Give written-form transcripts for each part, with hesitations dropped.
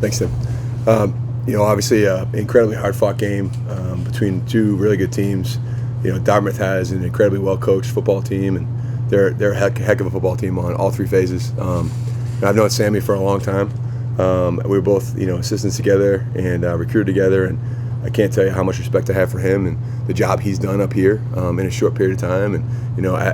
Thanks, Tim. Obviously, incredibly hard-fought game between two really good teams. Dartmouth has an incredibly well-coached football team, and they're a heck of a football team on all three phases. I've known Sammy for a long time. We were both, assistants together and recruited together, and I can't tell you how much respect I have for him and the job he's done up here in a short period of time, and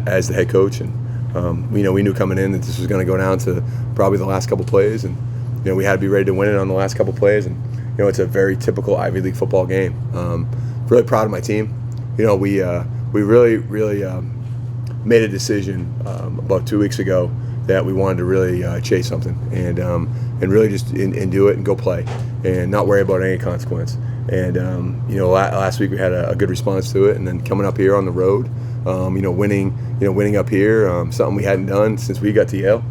as the head coach. And we knew coming in that this was going to go down to probably the last couple plays, and we had to be ready to win it on the last couple plays. And it's a very typical Ivy League football game. Really proud of my team. We really made a decision about 2 weeks ago that we wanted to really chase something and really just and do it and go play and not worry about any consequence. And last week we had a good response to it, and then coming up here on the road, winning up here, something we hadn't done since we got to Yale.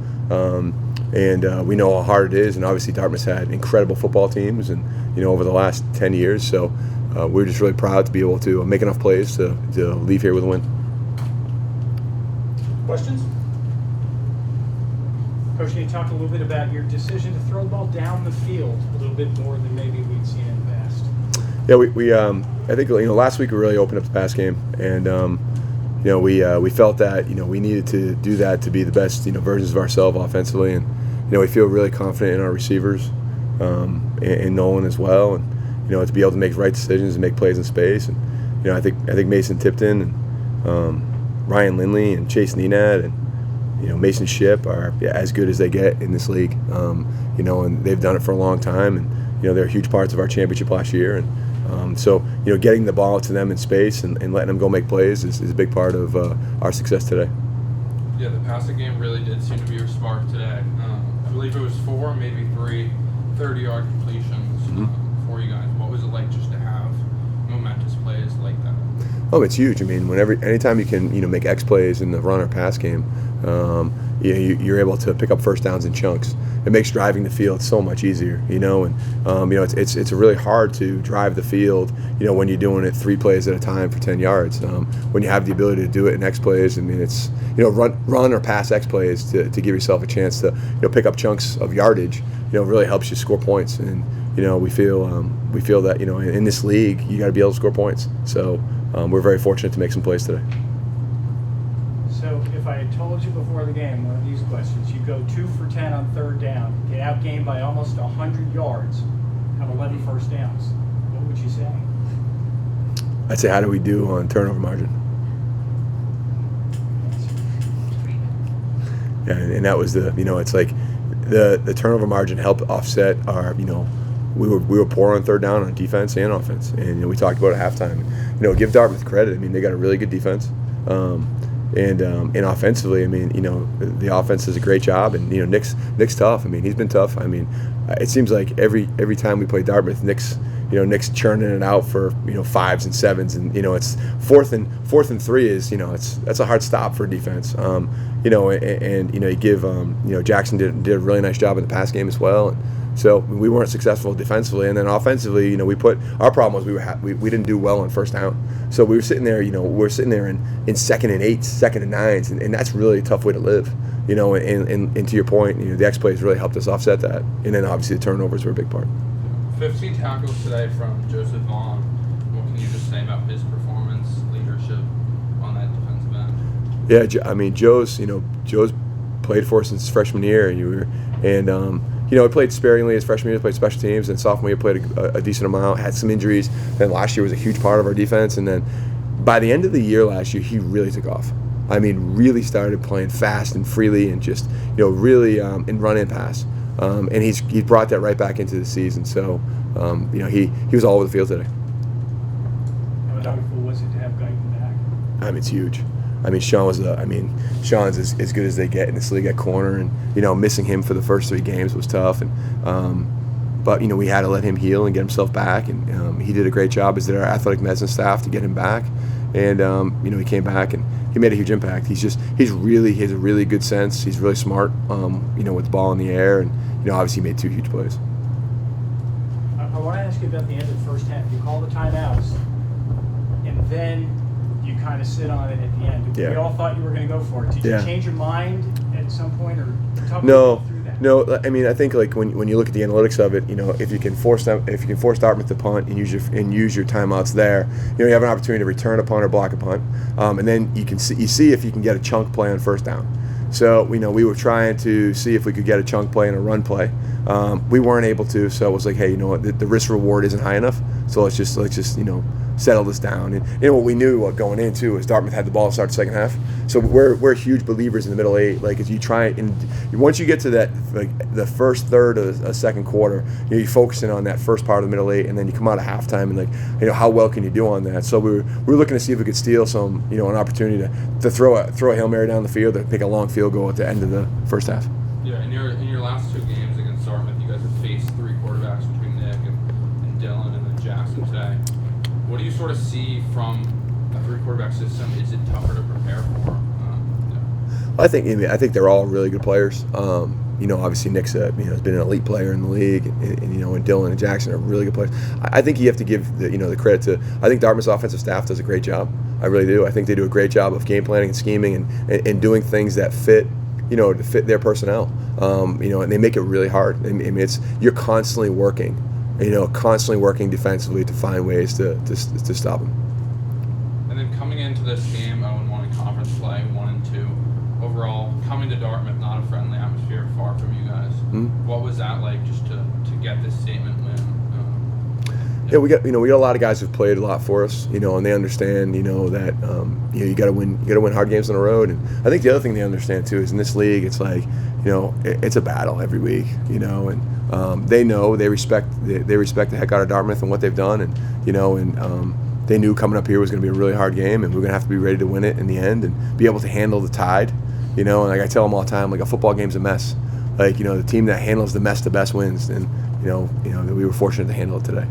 And we know how hard it is, and obviously Dartmouth's had incredible football teams, and over the last 10 years. So we're just really proud to be able to make enough plays to leave here with a win. Questions? Coach, can you talk a little bit about your decision to throw the ball down the field a little bit more than maybe we'd seen in the past? Yeah, I think last week we really opened up the pass game, and we felt that we needed to do that to be the best versions of ourselves offensively, and we feel really confident in our receivers, and Nolan as well, and to be able to make right decisions and make plays in space. And I think Mason Tipton and Ryan Lindley and Chase Nenad and Mason Shipp are as good as they get in this league, and they've done it for a long time, and they're huge parts of our championship last year. And so getting the ball to them in space and letting them go make plays is a big part of our success today. Yeah, the passing game really did seem to be your spark today. I believe it was 4, maybe 3 30-yard completions for you guys. What was it like just to have momentous plays like that? Oh, it's huge. I mean, anytime you can make X plays in the run or pass game, you're able to pick up first downs in chunks. It makes driving the field so much easier, and it's really hard to drive the field, when you're doing it 3 plays at a time for 10 yards. When you have the ability to do it in X plays, I mean, it's run or pass X plays to give yourself a chance to pick up chunks of yardage. Really helps you score points, and we feel that in this league you got to be able to score points. So we're very fortunate to make some plays today. So if I had told you before the game one of these questions, you go 2 for 10 on third down, get outgained by almost 100 yards, have 11 first downs, what would you say? I'd say, how do we do on turnover margin? Yeah, and that was it's like the turnover margin helped offset our, we were poor on third down on defense and offense, and we talked about it at halftime. Give Dartmouth credit. I mean, they got a really good defense, and offensively, I mean, the offense does a great job, and Nick's tough. I mean, he's been tough. I mean, it seems like every time we play Dartmouth, Nick's churning it out for 5s and 7s, and it's fourth and 3 is that's a hard stop for defense. You give Jackson did a really nice job in the pass game as well. And so we weren't successful defensively, and then offensively, our problem was we didn't do well on first down. So we were sitting there, in 2nd and 8s, 2nd and 9s, and that's really a tough way to live. And to your point, the X plays really helped us offset that, and then obviously the turnovers were a big part. 15 tackles today from Joseph Vaughn. What can you just say about his performance, leadership on that defensive end? Yeah, I mean, Joe's played for us since freshman year, and he played sparingly his freshman year, played special teams, and sophomore year played a decent amount, had some injuries. Then last year was a huge part of our defense, and then by the end of the year last year, he really took off. I mean, really started playing fast and freely, and just really in run and pass. And he's brought that right back into the season. So he was all over the field today. How wonderful was it to have Guyton back? I mean, it's huge. I mean, Sean's as good as they get in this league at corner, and missing him for the first 3 games was tough, and but we had to let him heal and get himself back, and he did a great job, as did our athletic medicine staff, to get him back, and he came back and he made a huge impact. He has a really good sense. He's really smart, with the ball in the air, and obviously he made 2 huge plays. I want to ask you about the end of the first half. You call the timeouts, and then you kind of sit on it at the end. Yeah. We all thought you were going to go for it. Did you change your mind at some point, or talk No. through that? No, I mean, I think like when you look at the analytics of it, if you can force Dartmouth to punt and use your timeouts there, you have an opportunity to return a punt or block a punt, and then you see if you can get a chunk play on first down. So we were trying to see if we could get a chunk play and a run play. We weren't able to, so it was like, hey, you know what, the risk reward isn't high enough, so let's just settle this down. And what we knew going into is Dartmouth had the ball to start the second half. So we're huge believers in the middle eight. Like if you try and once you get to that, like the first third of a second quarter, you're focusing on that first part of the middle eight, and then you come out of halftime and how well can you do on that? So we were looking to see if we could steal some an opportunity to throw a Hail Mary down the field or pick a long field goal at the end of the first half. Yeah, in your last two games against Dartmouth, you guys have faced three quarterbacks between Nick and Dylan and then Jackson today. What do you sort of see from a three quarterback system? Is it tougher to prepare for? I think they're all really good players. Obviously Nick's has been an elite player in the league, and Dylan and Jackson are really good players. I think you have to give the credit to. I think Dartmouth's offensive staff does a great job. I really do. I think they do a great job of game planning and scheming and doing things that fit. To fit their personnel. And they make it really hard. I mean, you're constantly working. Constantly working defensively to find ways to stop them. And then coming into this game, 0-1 in conference play, 1-2 overall. Coming to Dartmouth, not a friendly atmosphere, far from you guys. Mm-hmm. What was that like, just to get this statement win? Yeah, we got a lot of guys who've played a lot for us, and they understand, that you got to win hard games on the road. And I think the other thing they understand too is in this league, it's like, it's a battle every week, and they respect the heck out of Dartmouth and what they've done, and they knew coming up here was going to be a really hard game, and we're going to have to be ready to win it in the end and be able to handle the tide, and like I tell them all the time, like a football game's a mess, like the team that handles the mess the best wins, and we were fortunate to handle it today.